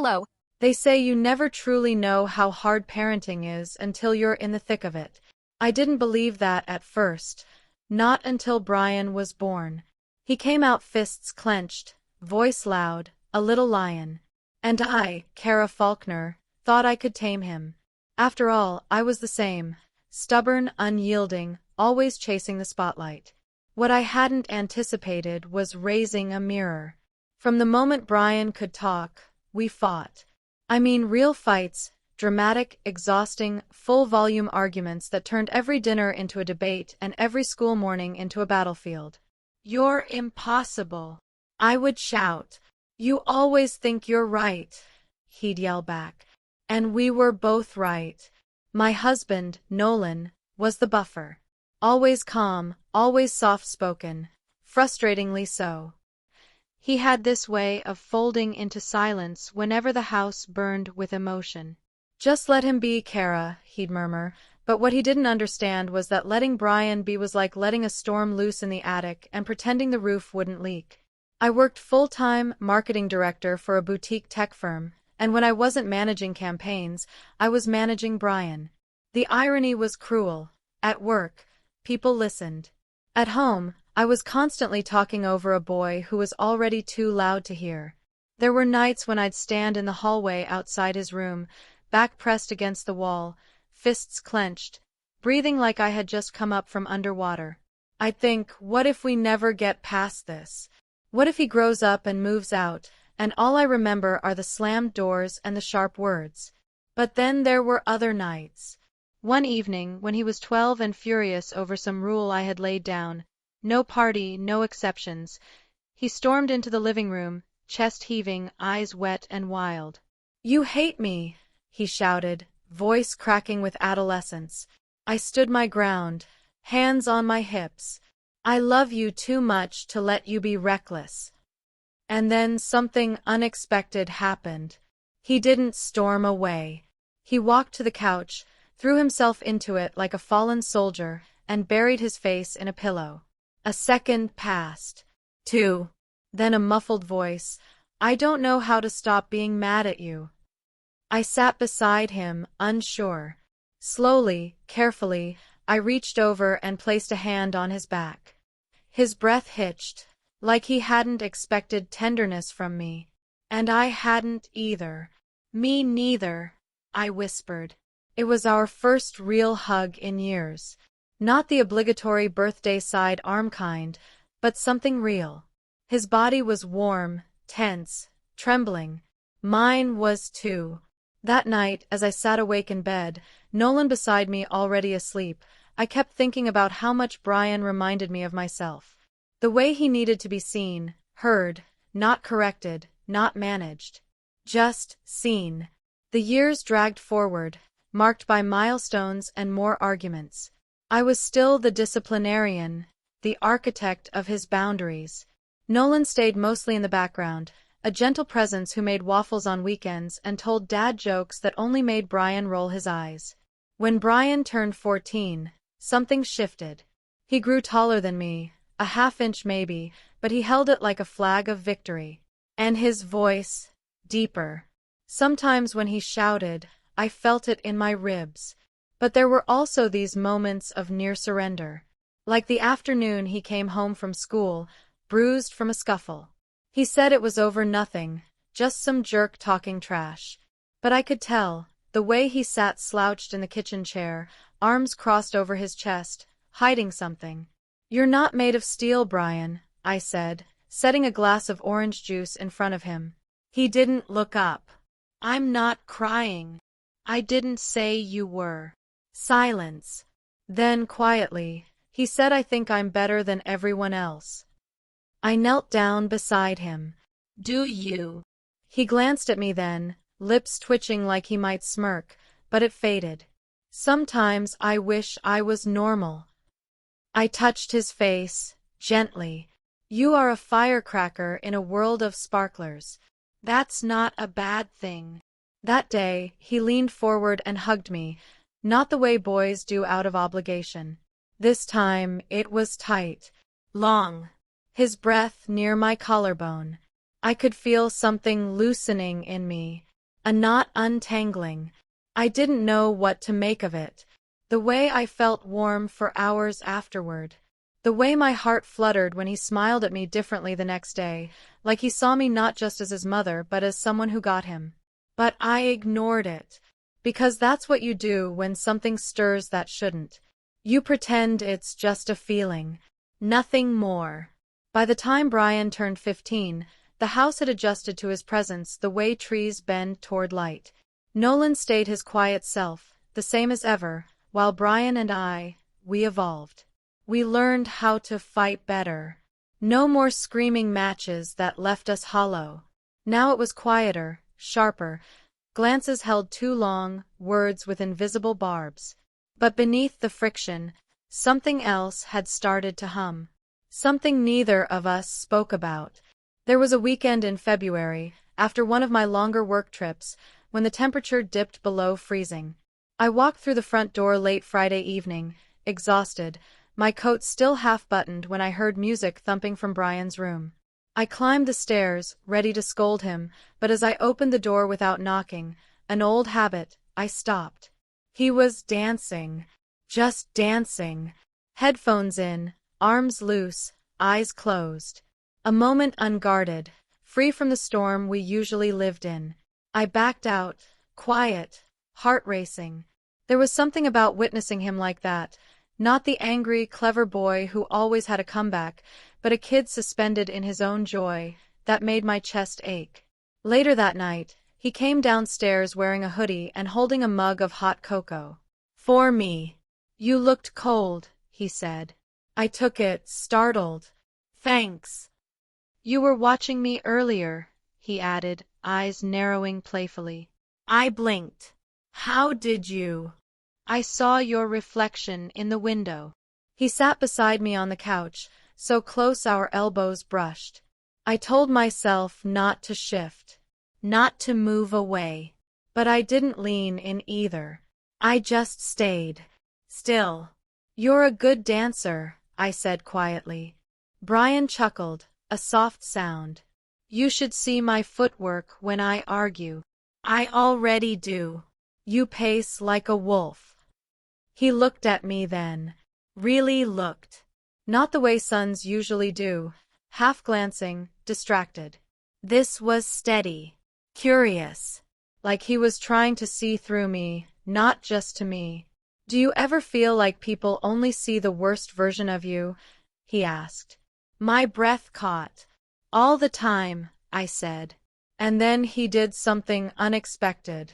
Hello. They say you never truly know how hard parenting is until you're in the thick of it. I didn't believe that at first. Not until Brian was born. He came out fists clenched, voice loud, a little lion. And I, Kara Faulkner, thought I could tame him. After all, I was the same. Stubborn, unyielding, always chasing the spotlight. What I hadn't anticipated was raising a mirror. From the moment Brian could talk, we fought. I mean real fights, dramatic, exhausting, full-volume arguments that turned every dinner into a debate and every school morning into a battlefield. "You're impossible," I would shout. "You always think you're right," he'd yell back. And we were both right. My husband, Nolan, was the buffer. Always calm, always soft-spoken, frustratingly so. He had this way of folding into silence whenever the house burned with emotion. "Just let him be, Kara," he'd murmur, but what he didn't understand was that letting Brian be was like letting a storm loose in the attic and pretending the roof wouldn't leak. I worked full-time marketing director for a boutique tech firm, and when I wasn't managing campaigns, I was managing Brian. The irony was cruel. At work, people listened. At home, I was constantly talking over a boy who was already too loud to hear. There were nights when I'd stand in the hallway outside his room, back pressed against the wall, fists clenched, breathing like I had just come up from underwater. I'd think, what if we never get past this? What if he grows up and moves out, and all I remember are the slammed doors and the sharp words? But then there were other nights. One evening, when he was 12 and furious over some rule I had laid down, no party, no exceptions, he stormed into the living room, chest heaving, eyes wet and wild. "You hate me," he shouted, voice cracking with adolescence. I stood my ground, hands on my hips. "I love you too much to let you be reckless." And then something unexpected happened. He didn't storm away. He walked to the couch, threw himself into it like a fallen soldier, and buried his face in a pillow. A second passed. 2. Then a muffled voice, "I don't know how to stop being mad at you." I sat beside him, unsure. Slowly, carefully, I reached over and placed a hand on his back. His breath hitched, like he hadn't expected tenderness from me. And I hadn't either. "Me neither," I whispered. It was our first real hug in years. Not the obligatory birthday side arm kind, but something real. His body was warm, tense, trembling. Mine was too. That night, as I sat awake in bed, Nolan beside me already asleep, I kept thinking about how much Brian reminded me of myself. The way he needed to be seen, heard, not corrected, not managed. Just seen. The years dragged forward, marked by milestones and more arguments. I was still the disciplinarian, the architect of his boundaries. Nolan stayed mostly in the background, a gentle presence who made waffles on weekends and told dad jokes that only made Brian roll his eyes. When Brian turned 14, something shifted. He grew taller than me, a half-inch maybe, but he held it like a flag of victory. And his voice, deeper. Sometimes when he shouted, I felt it in my ribs. But there were also these moments of near surrender. Like the afternoon he came home from school, bruised from a scuffle. He said it was over nothing, just some jerk talking trash. But I could tell, the way he sat slouched in the kitchen chair, arms crossed over his chest, hiding something. "You're not made of steel, Brian," I said, setting a glass of orange juice in front of him. He didn't look up. "I'm not crying. I didn't say you were." Silence. Then, quietly, he said, "I think I'm better than everyone else." I knelt down beside him. "Do you?" He glanced at me then, lips twitching like he might smirk, but it faded. "Sometimes I wish I was normal." I touched his face, gently. "You are a firecracker in a world of sparklers. That's not a bad thing." That day, he leaned forward and hugged me, not the way boys do out of obligation. This time, it was tight, long. His breath near my collarbone. I could feel something loosening in me, a knot untangling. I didn't know what to make of it. The way I felt warm for hours afterward. The way my heart fluttered when he smiled at me differently the next day, like he saw me not just as his mother but as someone who got him. But I ignored it. Because that's what you do when something stirs that shouldn't. You pretend it's just a feeling. Nothing more. By the time Brian turned 15, the house had adjusted to his presence the way trees bend toward light. Nolan stayed his quiet self, the same as ever, while Brian and we evolved. We learned how to fight better. No more screaming matches that left us hollow. Now it was quieter, sharper, glances held too long, words with invisible barbs. But beneath the friction, something else had started to hum. Something neither of us spoke about. There was a weekend in February, after one of my longer work trips, when the temperature dipped below freezing. I walked through the front door late Friday evening, exhausted, my coat still half-buttoned when I heard music thumping from Brian's room. I climbed the stairs, ready to scold him, but as I opened the door without knocking, an old habit, I stopped. He was dancing. Just dancing. Headphones in, arms loose, eyes closed. A moment unguarded, free from the storm we usually lived in. I backed out, quiet, heart racing. There was something about witnessing him like that, not the angry, clever boy who always had a comeback, but a kid suspended in his own joy, that made my chest ache. Later that night, he came downstairs wearing a hoodie and holding a mug of hot cocoa. For me. You looked cold, he said. I took it, startled. Thanks. You were watching me earlier, he added, eyes narrowing playfully. I blinked. How did you? I saw your reflection in the window. He sat beside me on the couch, so close our elbows brushed. I told myself not to shift, not to move away. But I didn't lean in either. I just stayed. Still. You're a good dancer, I said quietly. Brian chuckled, a soft sound. You should see my footwork when I argue. I already do. You pace like a wolf. He looked at me then. Really looked. Not the way sons usually do, half-glancing, distracted. This was steady. Curious. Like he was trying to see through me, not just to me. Do you ever feel like people only see the worst version of you? He asked. My breath caught. All the time, I said. And then he did something unexpected.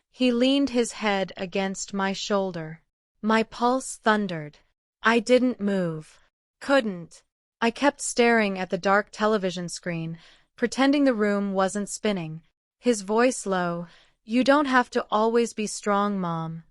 He leaned his head against my shoulder. My pulse thundered. I didn't move. Couldn't. I kept staring at the dark television screen, pretending the room wasn't spinning. His voice low. You don't have to always be strong, Mom.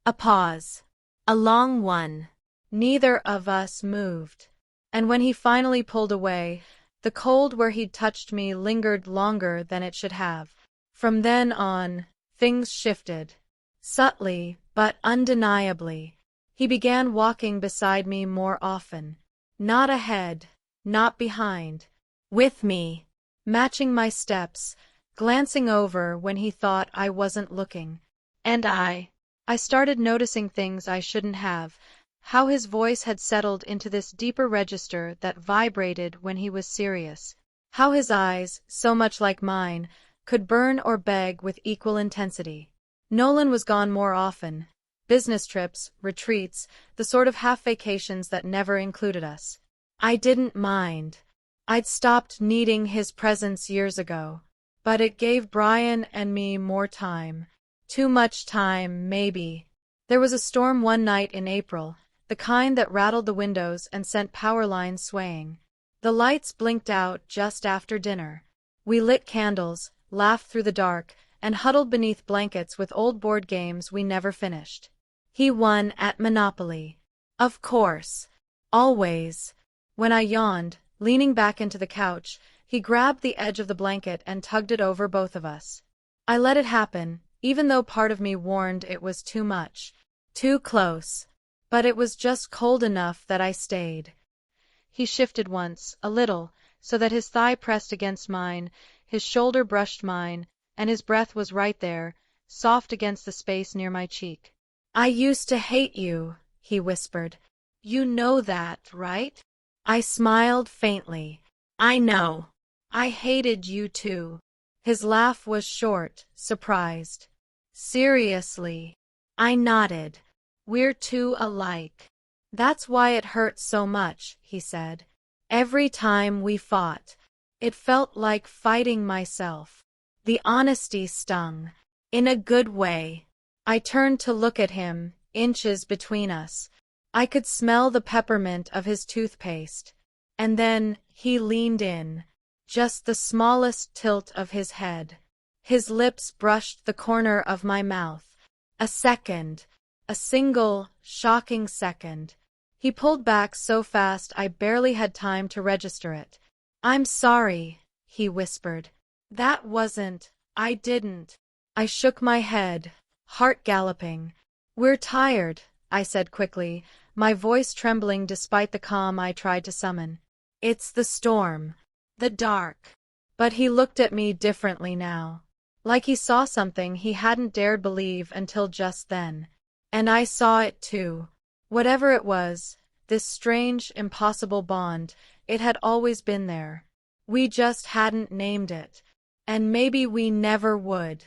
A pause. A long one. Neither of us moved. And when he finally pulled away, the cold where he'd touched me lingered longer than it should have. From then on, things shifted. Subtly, but undeniably. He began walking beside me more often. Not ahead, not behind. With me. Matching my steps, glancing over when he thought I wasn't looking. And I started noticing things I shouldn't have. How his voice had settled into this deeper register that vibrated when he was serious. How his eyes, so much like mine, could burn or beg with equal intensity. Nolan was gone more often. Business trips, retreats, the sort of half-vacations that never included us. I didn't mind. I'd stopped needing his presence years ago. But it gave Brian and me more time. Too much time, maybe. There was a storm one night in April, the kind that rattled the windows and sent power lines swaying. The lights blinked out just after dinner. We lit candles, laughed through the dark, and huddled beneath blankets with old board games we never finished. He won at Monopoly. Of course. Always. When I yawned, leaning back into the couch, he grabbed the edge of the blanket and tugged it over both of us. I let it happen, even though part of me warned it was too much. Too close. But it was just cold enough that I stayed. He shifted once, a little, so that his thigh pressed against mine, his shoulder brushed mine, and his breath was right there, soft against the space near my cheek. "I used to hate you," he whispered. "You know that, right?" I smiled faintly. "I know. I hated you too." His laugh was short, surprised. "Seriously?" I nodded. "We're too alike." "That's why it hurts so much," he said. "Every time we fought, it felt like fighting myself." The honesty stung. In a good way. I turned to look at him, inches between us. I could smell the peppermint of his toothpaste. And then he leaned in. Just the smallest tilt of his head. His lips brushed the corner of my mouth. A second. A single, shocking second. He pulled back so fast I barely had time to register it. "I'm sorry," he whispered. I didn't." I shook my head, heart galloping. "We're tired," I said quickly, my voice trembling despite the calm I tried to summon. "It's the storm. The dark." But he looked at me differently now. Like he saw something he hadn't dared believe until just then. And I saw it too. Whatever it was, this strange, impossible bond, it had always been there. We just hadn't named it. And maybe we never would.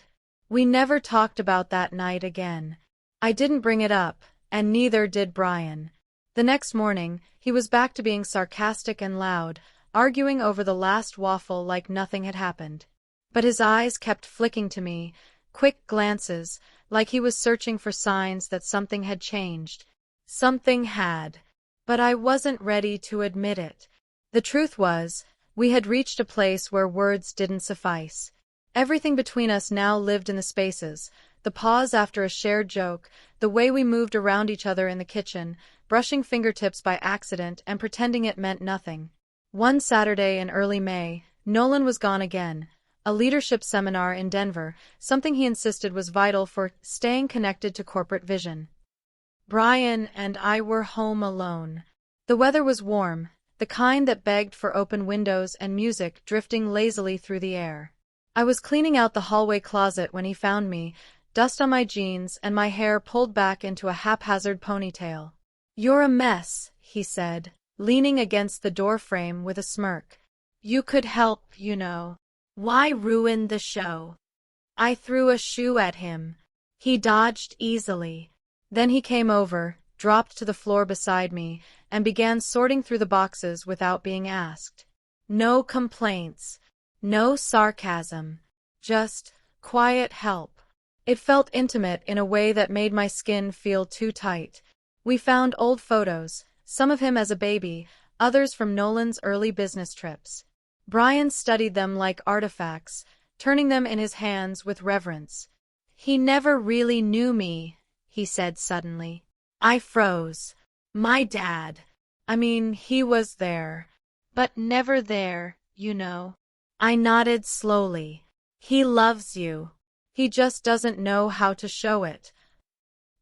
We never talked about that night again. I didn't bring it up, and neither did Brian. The next morning, he was back to being sarcastic and loud, arguing over the last waffle like nothing had happened. But his eyes kept flicking to me, quick glances, like he was searching for signs that something had changed. Something had. But I wasn't ready to admit it. The truth was, we had reached a place where words didn't suffice. Everything between us now lived in the spaces, the pause after a shared joke, the way we moved around each other in the kitchen, brushing fingertips by accident and pretending it meant nothing. One Saturday in early May, Nolan was gone again. A leadership seminar in Denver, something he insisted was vital for staying connected to corporate vision. Brian and I were home alone. The weather was warm, the kind that begged for open windows and music drifting lazily through the air. I was cleaning out the hallway closet when he found me, dust on my jeans and my hair pulled back into a haphazard ponytail. "You're a mess," he said, leaning against the doorframe with a smirk. "You could help, you know. Why ruin the show?" I threw a shoe at him. He dodged easily. Then he came over, dropped to the floor beside me, and began sorting through the boxes without being asked. No complaints. No sarcasm. Just quiet help. It felt intimate in a way that made my skin feel too tight. We found old photos, some of him as a baby, others from Nolan's early business trips. Brian studied them like artifacts, turning them in his hands with reverence. "He never really knew me," he said suddenly. I froze. My dad. He was there. But never there, you know. I nodded slowly. "He loves you. He just doesn't know how to show it."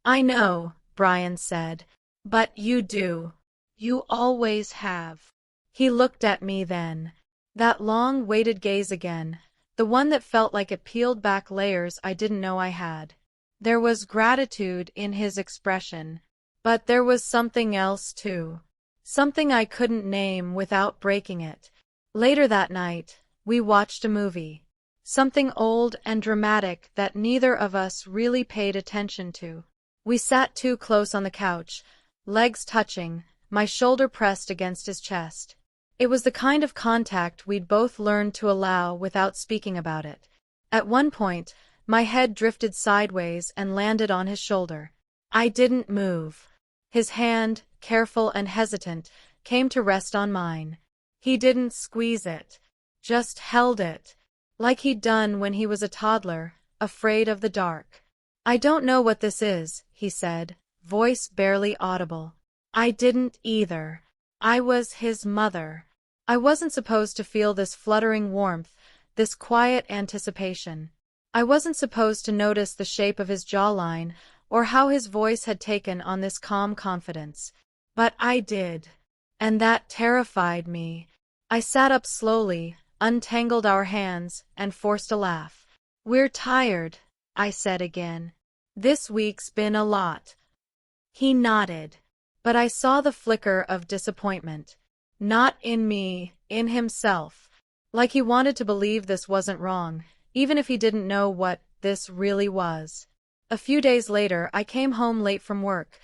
"I know," Brian said. "But you do. You always have." He looked at me then. That long, weighted gaze again, the one that felt like it peeled back layers I didn't know I had. There was gratitude in his expression. But there was something else too. Something I couldn't name without breaking it. Later that night, we watched a movie. Something old and dramatic that neither of us really paid attention to. We sat too close on the couch, legs touching, my shoulder pressed against his chest. It was the kind of contact we'd both learned to allow without speaking about it. At one point, my head drifted sideways and landed on his shoulder. I didn't move. His hand, careful and hesitant, came to rest on mine. He didn't squeeze it, just held it, like he'd done when he was a toddler, afraid of the dark. "I don't know what this is," he said, voice barely audible. I didn't either. I was his mother. I wasn't supposed to feel this fluttering warmth, this quiet anticipation. I wasn't supposed to notice the shape of his jawline, or how his voice had taken on this calm confidence. But I did. And that terrified me. I sat up slowly, untangled our hands, and forced a laugh. We're tired, I said again. This week's been a lot. He nodded. But I saw the flicker of disappointment. Not in me, in himself. Like he wanted to believe this wasn't wrong, even if he didn't know what this really was. A few days later, I came home late from work.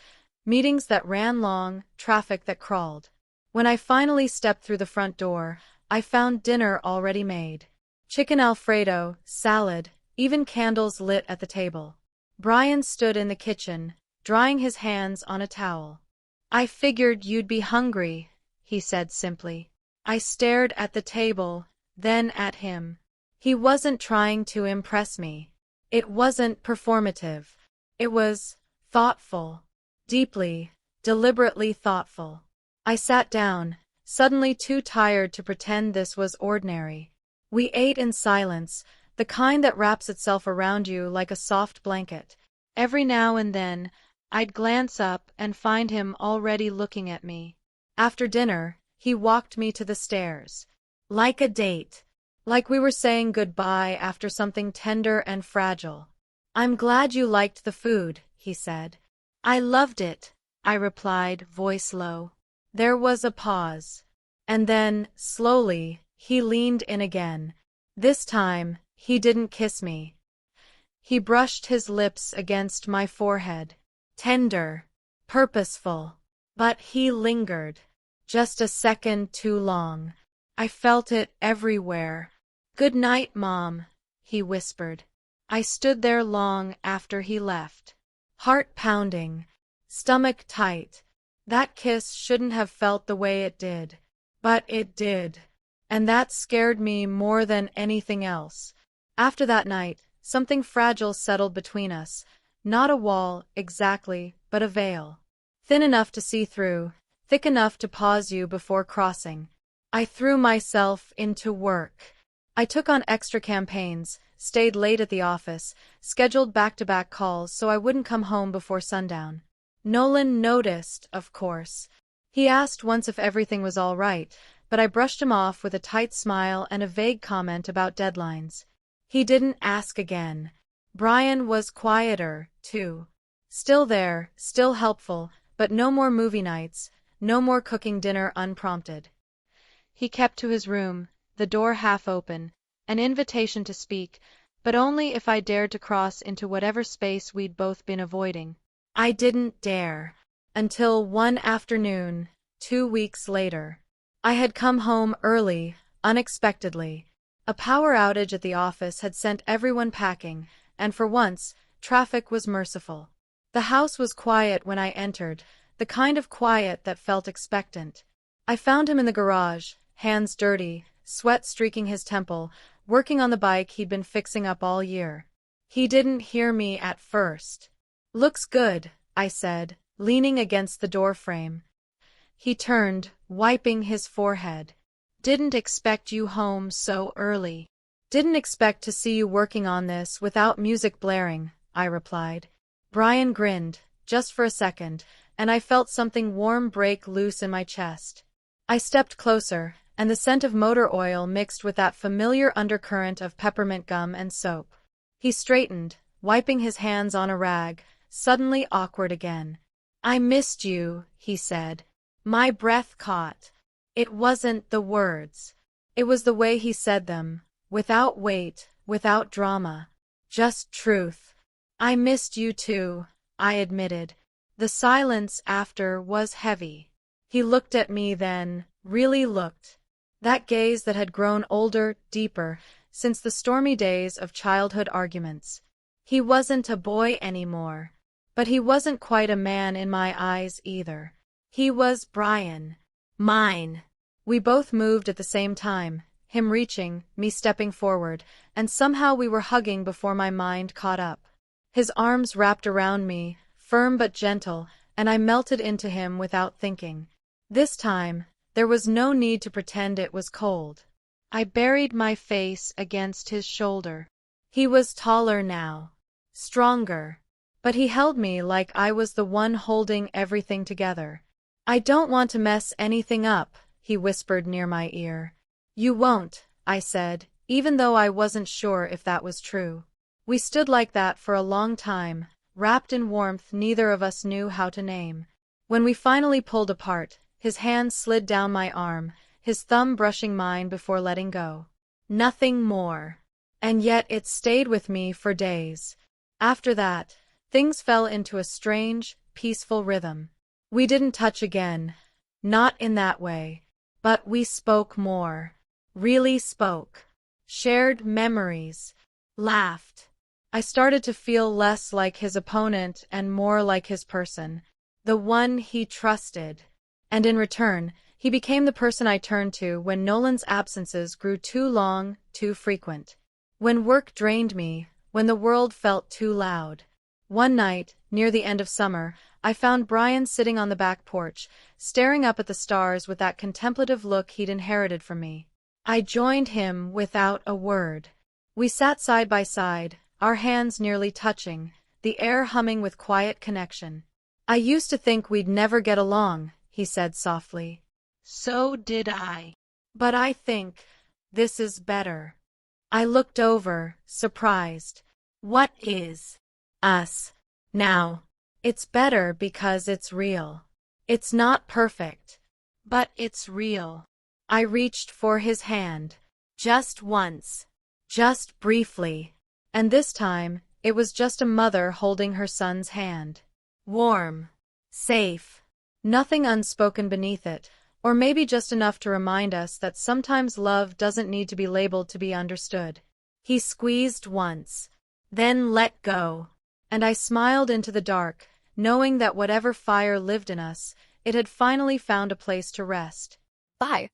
Meetings that ran long, traffic that crawled. When I finally stepped through the front door, I found dinner already made. Chicken Alfredo, salad, even candles lit at the table. Brian stood in the kitchen, drying his hands on a towel. I figured you'd be hungry, he said simply. I stared at the table, then at him. He wasn't trying to impress me. It wasn't performative. It was thoughtful. Deeply, deliberately thoughtful. I sat down, suddenly too tired to pretend this was ordinary. We ate in silence, the kind that wraps itself around you like a soft blanket. Every now and then, I'd glance up and find him already looking at me. After dinner, he walked me to the stairs. Like a date. Like we were saying goodbye after something tender and fragile. I'm glad you liked the food, he said. I loved it, I replied, voice low. There was a pause. And then, slowly, he leaned in again. This time, he didn't kiss me. He brushed his lips against my forehead. Tender. Purposeful. But he lingered. Just a second too long. I felt it everywhere. Good night, Mom, he whispered. I stood there long after he left. Heart pounding. Stomach tight. That kiss shouldn't have felt the way it did. But it did. And that scared me more than anything else. After that night, something fragile settled between us. Not a wall, exactly, but a veil. Thin enough to see through, thick enough to pause you before crossing. I threw myself into work. I took on extra campaigns, stayed late at the office, scheduled back-to-back calls so I wouldn't come home before sundown. Nolan noticed, of course. He asked once if everything was all right, but I brushed him off with a tight smile and a vague comment about deadlines. He didn't ask again. Brian was quieter, too. Still there, still helpful, but no more movie nights, no more cooking dinner unprompted. He kept to his room, the door half open, an invitation to speak, but only if I dared to cross into whatever space we'd both been avoiding. I didn't dare. Until one afternoon, 2 weeks later. I had come home early, unexpectedly. A power outage at the office had sent everyone packing, and for once, traffic was merciful. The house was quiet when I entered, the kind of quiet that felt expectant. I found him in the garage, hands dirty, sweat streaking his temple, working on the bike he'd been fixing up all year. He didn't hear me at first. Looks good, I said, leaning against the doorframe. He turned, wiping his forehead. Didn't expect you home so early. Didn't expect to see you working on this without music blaring, I replied. Brian grinned, just for a second, and I felt something warm break loose in my chest. I stepped closer, and the scent of motor oil mixed with that familiar undercurrent of peppermint gum and soap. He straightened, wiping his hands on a rag, suddenly awkward again. I missed you, he said. My breath caught. It wasn't the words. It was the way he said them, without weight, without drama. Just truth. I missed you too, I admitted. The silence after was heavy. He looked at me then, really looked. That gaze that had grown older, deeper, since the stormy days of childhood arguments. He wasn't a boy anymore. But he wasn't quite a man in my eyes either. He was Brian. Mine. We both moved at the same time, him reaching, me stepping forward, and somehow we were hugging before my mind caught up. His arms wrapped around me, firm but gentle, and I melted into him without thinking. This time, there was no need to pretend it was cold. I buried my face against his shoulder. He was taller now. Stronger. But he held me like I was the one holding everything together. I don't want to mess anything up, he whispered near my ear. You won't, I said, even though I wasn't sure if that was true. We stood like that for a long time, wrapped in warmth neither of us knew how to name. When we finally pulled apart, his hand slid down my arm, his thumb brushing mine before letting go. Nothing more. And yet it stayed with me for days. After that, things fell into a strange, peaceful rhythm. We didn't touch again. Not in that way. But we spoke more. Really spoke. Shared memories. Laughed. I started to feel less like his opponent and more like his person. The one he trusted. And in return, he became the person I turned to when Nolan's absences grew too long, too frequent. When work drained me, when the world felt too loud. One night, near the end of summer, I found Brian sitting on the back porch, staring up at the stars with that contemplative look he'd inherited from me. I joined him without a word. We sat side by side, our hands nearly touching, the air humming with quiet connection. "I used to think we'd never get along," he said softly. So did I. "But I think this is better." I looked over, surprised. "What is us now?" "It's better because it's real. It's not perfect, but it's real." I reached for his hand. Just once. Just briefly. And this time, it was just a mother holding her son's hand. Warm. Safe. Nothing unspoken beneath it, or maybe just enough to remind us that sometimes love doesn't need to be labeled to be understood. He squeezed once, then let go, and I smiled into the dark, knowing that whatever fire lived in us, it had finally found a place to rest. Bye.